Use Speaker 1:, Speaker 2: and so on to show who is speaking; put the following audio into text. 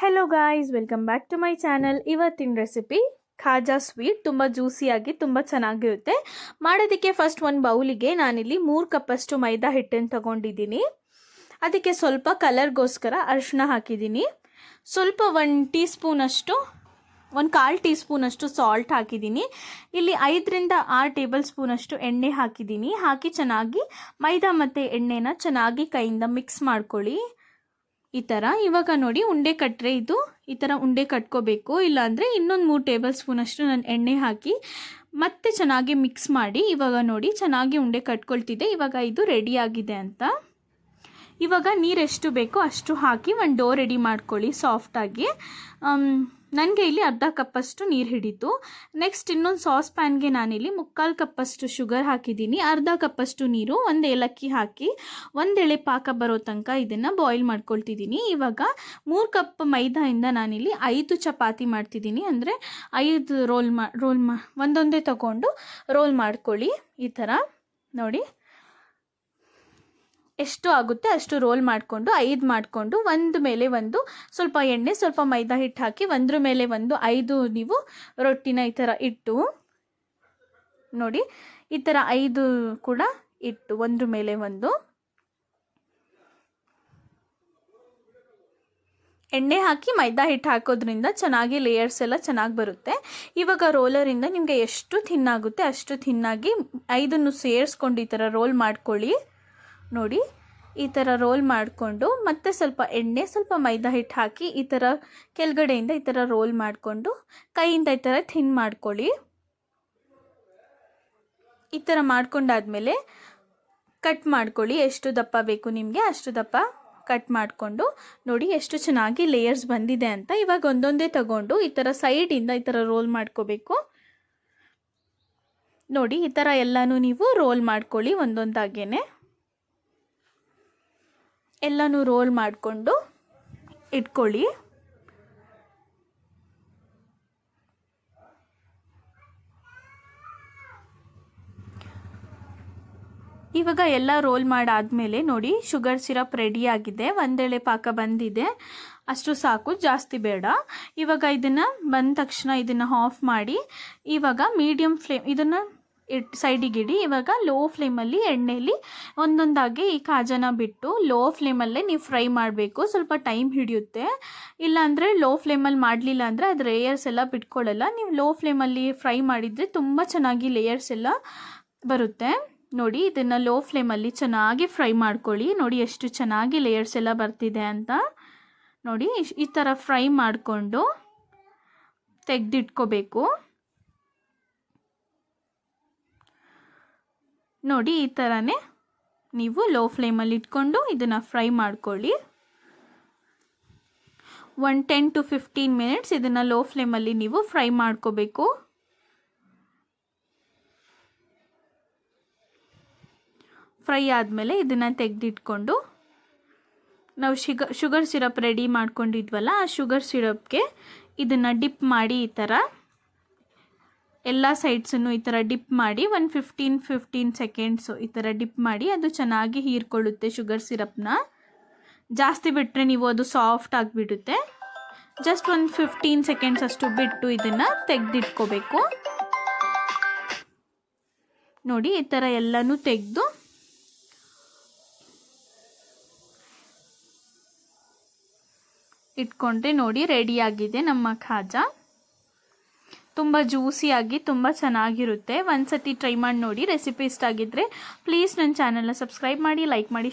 Speaker 1: Hello guys, welcome back to my channel. ಇವತ್ತಿನ recipe khaja sweet. ತುಂಬ ಜ್ಯೂಸಿಯಾಗಿ ತುಂಬ ಚೆನ್ನಾಗಿರುತ್ತೆ. ಮಾಡೋದಕ್ಕೆ ಫಸ್ಟ್ ಒಂದು ಬೌಲಿಗೆ ನಾನಿಲ್ಲಿ 3 ಕಪ್ಪಷ್ಟು ಮೈದಾ ಹಿಟ್ಟನ್ನು ತಗೊಂಡಿದ್ದೀನಿ. ಅದಕ್ಕೆ ಸ್ವಲ್ಪ ಕಲರ್ಗೋಸ್ಕರ ಅರಿಶಿನ ಹಾಕಿದ್ದೀನಿ. ಸ್ವಲ್ಪ 1 ಟೀ ಸ್ಪೂನಷ್ಟು, 1/4 ಟೀ ಸ್ಪೂನಷ್ಟು ಸಾಲ್ಟ್ ಹಾಕಿದ್ದೀನಿ. ಇಲ್ಲಿ 5ರಿಂದ 6 ಟೇಬಲ್ ಸ್ಪೂನಷ್ಟು ಎಣ್ಣೆ ಹಾಕಿದ್ದೀನಿ. ಹಾಕಿ ಚೆನ್ನಾಗಿ ಮೈದಾ ಮತ್ತು ಎಣ್ಣೆನ ಚೆನ್ನಾಗಿ ಕೈಯಿಂದ ಮಿಕ್ಸ್ ಮಾಡ್ಕೊಳ್ಳಿ. ಈ ಥರ ಇವಾಗ ನೋಡಿ, ಉಂಡೆ ಕಟ್ಟರೆ ಇದು ಈ ಥರ ಉಂಡೆ ಕಟ್ಕೋಬೇಕು. ಇಲ್ಲಾಂದರೆ ಇನ್ನೊಂದು 3 ಟೇಬಲ್ ಸ್ಪೂನಷ್ಟು ನಾನು ಎಣ್ಣೆ ಹಾಕಿ ಮತ್ತೆ ಚೆನ್ನಾಗಿ ಮಿಕ್ಸ್ ಮಾಡಿ ಇವಾಗ ನೋಡಿ ಚೆನ್ನಾಗಿ ಉಂಡೆ ಕಟ್ಕೊಳ್ತಿದ್ದೆ. ಇವಾಗ ಇದು ರೆಡಿ ಆಗಿದೆ ಅಂತ. ಇವಾಗ ನೀರು ಎಷ್ಟು ಬೇಕೋ ಅಷ್ಟು ಹಾಕಿ ಒಂದು ಡೋ ರೆಡಿ ಮಾಡ್ಕೊಳ್ಳಿ ಸಾಫ್ಟಾಗಿ. ನನಗೆ ಇಲ್ಲಿ ಅರ್ಧ ಕಪ್ಪಷ್ಟು ನೀರು ಹಿಡಿತು. ನೆಕ್ಸ್ಟ್ ಇನ್ನೊಂದು ಸಾಸ್ ಪ್ಯಾನ್ಗೆ ನಾನಿಲ್ಲಿ 3/4 ಕಪ್ಪಷ್ಟು ಶುಗರ್ ಹಾಕಿದ್ದೀನಿ. ಅರ್ಧ ಕಪ್ಪಷ್ಟು ನೀರು, 1 ಏಲಕ್ಕಿ ಹಾಕಿ 1 ಎಳೆ ಪಾಕ ಬರೋ ತನಕ ಇದನ್ನು ಬಾಯ್ಲ್ ಮಾಡ್ಕೊಳ್ತಿದ್ದೀನಿ. ಇವಾಗ 3 ಕಪ್ ಮೈದಾಯಿಂದ ನಾನಿಲ್ಲಿ 5 ಚಪಾತಿ ಮಾಡ್ತಿದ್ದೀನಿ. ಅಂದರೆ 5 ರೋಲ್ ಒಂದೊಂದೇ ತಗೊಂಡು ರೋಲ್ ಮಾಡ್ಕೊಳ್ಳಿ. ಈ ಥರ ನೋಡಿ ಎಷ್ಟು ಆಗುತ್ತೆ ಅಷ್ಟು ರೋಲ್ ಮಾಡಿಕೊಂಡು 5 ಮಾಡಿಕೊಂಡು ಒಂದು ಮೇಲೆ ಒಂದು ಸ್ವಲ್ಪ ಎಣ್ಣೆ ಸ್ವಲ್ಪ ಮೈದಾ ಹಿಟ್ಟು ಹಾಕಿ ಒಂದ್ರ ಮೇಲೆ ಒಂದು 5 ನೀವು ರೊಟ್ಟಿನ ಈ ಥರ ಇಟ್ಟು ನೋಡಿ, ಈ ಥರ 5 ಕೂಡ ಇಟ್ಟು ಒಂದ್ರ ಮೇಲೆ ಒಂದು ಎಣ್ಣೆ ಹಾಕಿ ಮೈದಾ ಹಿಟ್ಟು ಹಾಕೋದ್ರಿಂದ ಚೆನ್ನಾಗಿ ಲೇಯರ್ಸ್ ಎಲ್ಲ ಚೆನ್ನಾಗಿ ಬರುತ್ತೆ. ಇವಾಗ ರೋಲರಿಂದ ನಿಮಗೆ ಎಷ್ಟು ಥಿನ್ನಾಗುತ್ತೆ ಅಷ್ಟು ಥಿನ್ನಾಗಿ 5 ಸೇರಿಸ್ಕೊಂಡು ಈ ಥರ ರೋಲ್ ಮಾಡ್ಕೊಳ್ಳಿ. ನೋಡಿ, ಈ ಥರ ರೋಲ್ ಮಾಡಿಕೊಂಡು ಮತ್ತೆ ಸ್ವಲ್ಪ ಎಣ್ಣೆ ಸ್ವಲ್ಪ ಮೈದಾ ಹಿಟ್ಟು ಹಾಕಿ ಈ ಥರ ಕೆಳಗಡೆಯಿಂದ ಈ ಥರ ರೋಲ್ ಮಾಡಿಕೊಂಡು ಕೈಯಿಂದ ಈ ಥರ ಥಿನ್ ಮಾಡ್ಕೊಳ್ಳಿ. ಈ ಥರ ಮಾಡ್ಕೊಂಡಾದ್ಮೇಲೆ ಕಟ್ ಮಾಡ್ಕೊಳ್ಳಿ. ಎಷ್ಟು ದಪ್ಪ ಬೇಕು ನಿಮಗೆ ಅಷ್ಟು ದಪ್ಪ ಕಟ್ ಮಾಡಿಕೊಂಡು ನೋಡಿ ಎಷ್ಟು ಚೆನ್ನಾಗಿ ಲೇಯರ್ಸ್ ಬಂದಿದೆ ಅಂತ. ಇವಾಗ ಒಂದೊಂದೇ ತಗೊಂಡು ಈ ಥರ ಸೈಡಿಂದ ಈ ಥರ ರೋಲ್ ಮಾಡ್ಕೋಬೇಕು. ನೋಡಿ, ಈ ಥರ ಎಲ್ಲನೂ ನೀವು ರೋಲ್ ಮಾಡ್ಕೊಳ್ಳಿ. ಒಂದೊಂದಾಗೇನೆ ಎಲ್ಲನೂ ರೋಲ್ ಮಾಡಿಕೊಂಡು ಇಟ್ಕೊಳ್ಳಿ. ಇವಾಗ ಎಲ್ಲ ರೋಲ್ ಮಾಡಾದ್ಮೇಲೆ ನೋಡಿ, ಶುಗರ್ ಸಿರಪ್ ರೆಡಿ ಆಗಿದೆ. 1 ಎಳೆ ಪಾಕ ಬಂದಿದೆ, ಅಷ್ಟು ಸಾಕು, ಜಾಸ್ತಿ ಬೇಡ. ಇವಾಗ ಇದನ್ನು ಬಂದ ತಕ್ಷಣ ಇದನ್ನು ಆಫ್ ಮಾಡಿ ಇವಾಗ ಮೀಡಿಯಮ್ ಫ್ಲೇಮ್ ಇದನ್ನು ಸೈಡಿಗೆ ಇಡಿ. ಇವಾಗ ಲೋ ಫ್ಲೇಮಲ್ಲಿ ಎಣ್ಣೆಯಲ್ಲಿ ಒಂದೊಂದಾಗಿ ಈ ಖಾಜಾನ ಬಿಟ್ಟು ಲೋ ಫ್ಲೇಮಲ್ಲೇ ನೀವು ಫ್ರೈ ಮಾಡಬೇಕು. ಸ್ವಲ್ಪ ಟೈಮ್ ಹಿಡಿಯುತ್ತೆ. ಇಲ್ಲಾಂದರೆ ಲೋ ಫ್ಲೇಮಲ್ಲಿ ಮಾಡಲಿಲ್ಲ ಅಂದರೆ ಅದು ಲೇಯರ್ಸ್ ಎಲ್ಲ ಬಿಟ್ಕೊಳ್ಳಲ್ಲ. ನೀವು ಲೋ ಫ್ಲೇಮಲ್ಲಿ ಫ್ರೈ ಮಾಡಿದರೆ ತುಂಬ ಚೆನ್ನಾಗಿ ಲೇಯರ್ಸ್ ಎಲ್ಲ ಬರುತ್ತೆ. ನೋಡಿ, ಇದನ್ನು ಲೋ ಫ್ಲೇಮಲ್ಲಿ ಚೆನ್ನಾಗಿ ಫ್ರೈ ಮಾಡ್ಕೊಳ್ಳಿ. ನೋಡಿ ಎಷ್ಟು ಚೆನ್ನಾಗಿ ಲೇಯರ್ಸ್ ಎಲ್ಲ ಬರ್ತಿದೆ ಅಂತ. ನೋಡಿ, ಈ ಥರ ಫ್ರೈ ಮಾಡಿಕೊಂಡು ತೆಗೆದಿಟ್ಕೋಬೇಕು. ನೋಡಿ, ಈ ಥರನೇ ನೀವು ಲೋ ಫ್ಲೇಮಲ್ಲಿ ಇಟ್ಕೊಂಡು ಇದನ್ನು ಫ್ರೈ ಮಾಡ್ಕೊಳ್ಳಿ. 10 to 15 ಮಿನಿಟ್ಸ್ ಇದನ್ನು ಲೋ ಫ್ಲೇಮಲ್ಲಿ ನೀವು ಫ್ರೈ ಮಾಡ್ಕೋಬೇಕು. ಫ್ರೈ ಆದಮೇಲೆ ಇದನ್ನು ತೆಗೆದಿಟ್ಕೊಂಡು ನಾವು ಶುಗರ್ ಸಿರಪ್ ರೆಡಿ ಮಾಡ್ಕೊಂಡಿದ್ವಲ್ಲ, ಆ ಶುಗರ್ ಸಿರಪ್ಗೆ ಇದನ್ನು ಡಿಪ್ ಮಾಡಿ ಈ ಥರ ಎಲ್ಲ ಸೈಡ್ಸನ್ನು ಈ ಥರ ಡಿಪ್ ಮಾಡಿ 15 ಸೆಕೆಂಡ್ಸು ಈ ಥರ ಡಿಪ್ ಮಾಡಿ ಅದು ಚೆನ್ನಾಗಿ ಹೀರ್ಕೊಳ್ಳುತ್ತೆ ಶುಗರ್ ಸಿರಪ್ನ. ಜಾಸ್ತಿ ಬಿಟ್ಟರೆ ನೀವು ಅದು ಸಾಫ್ಟ್ ಆಗಿಬಿಡುತ್ತೆ. ಜಸ್ಟ್ 15 ಸೆಕೆಂಡ್ಸ್ ಅಷ್ಟು ಬಿಟ್ಟು ಇದನ್ನು ತೆಗೆದಿಟ್ಕೋಬೇಕು. ನೋಡಿ, ಈ ಥರ ಎಲ್ಲನೂ ತೆಗೆದು ಇಟ್ಕೊಂಡ್ರೆ ನೋಡಿ ರೆಡಿಯಾಗಿದೆ ನಮ್ಮ ಖಾಜಾ. ತುಂಬ ಜ್ಯೂಸಿಯಾಗಿ ತುಂಬ ಚೆನ್ನಾಗಿರುತ್ತೆ. ಒಂದ್ಸತಿ ಟ್ರೈ ಮಾಡಿ ನೋಡಿ. ರೆಸಿಪಿ ಇಷ್ಟ ಆಗಿದ್ದರೆ ಪ್ಲೀಸ್ ನನ್ನ ಚಾನಲ್ನ ಸಬ್ಸ್ಕ್ರೈಬ್ ಮಾಡಿ, ಲೈಕ್ ಮಾಡಿ.